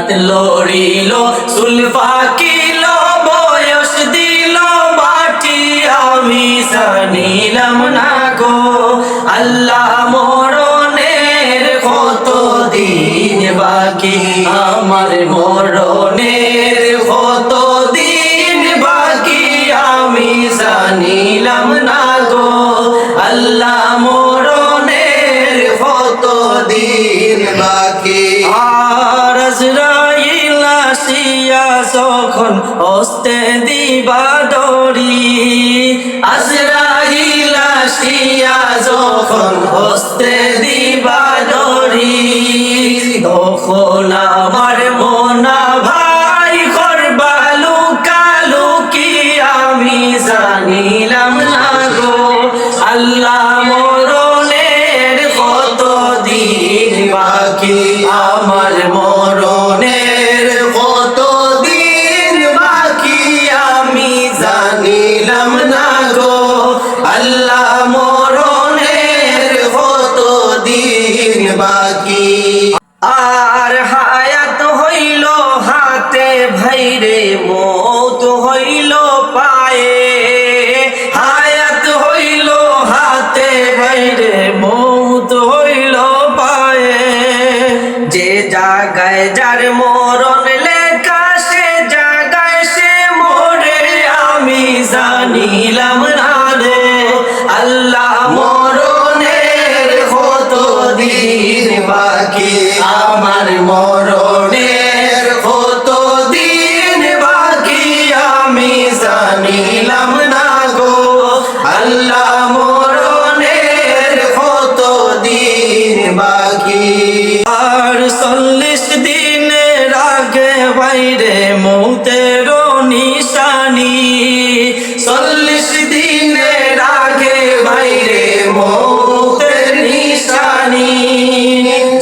দাঁত লড়িল চুল পাকিল বয়স দিল মাটি আমি জানিলাম না গো আল্লাহ মরণের কত দিন বাকি আমার মরণের কত দিন বাকি আমি জানিলাম না গো আল্লাহ মরণের কত দিন বাকি আর আজরাইল আসিয়া যখন হস্তে দিবা দড়ি আজরাইল আসিয়া যখন হস্তে দিবা দড়ি তখন আমার মনা ভাই করবা লুকালুকি আমি জানিলাম না গো আল্লাহ মরণের কত দিন বাকি আমার মরণের কত দিন বাকি আমি জানিলাম না গো আল্লাহ মরণের কত দিন বাকি আর হায়াত হইল হাতে ভাইরে মৌত হইল পায়ে হায়াত হইল হাতে ভাইরে মৌত হইল পায়ে যে জায়গায় যার মরণ লেখা সে জায়গায় সে মরে আমি জানিলাম না রে আল্লাহ মরণের কত দিন বাকি আমার মরণের কত দিন বাকি আমি জানিলাম না গো আল্লাহ মরণের কত দিন বাকি আর 40 দিনের আগে বাইরে মৌতের নিশানি 40 দিনের আগে বাইরে মৌতের নিশানি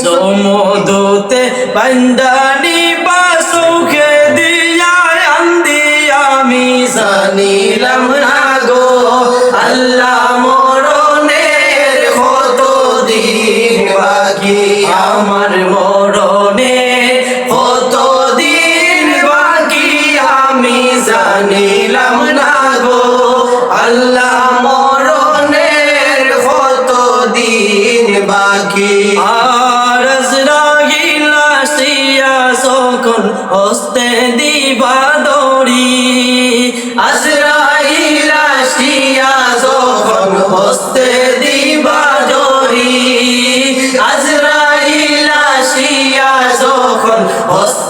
জমদূতে বান্দানি বাসুকে দিয়া আন্দি আমি জানিলাম না গো আল্লাহ মরণের কত দিন বাকি আমার মরণের কত দিন বাকি আমি জানিলাম না গো আল্লাহ মরণের কত দিন বাকি আর আজরাইল আসিয়া যখন হস্তে দিবা দড়ি আজরাইল আসিয়া যখন হস্তে দিবা দড়ি আজরাইল আসিয়া যখন হস্তে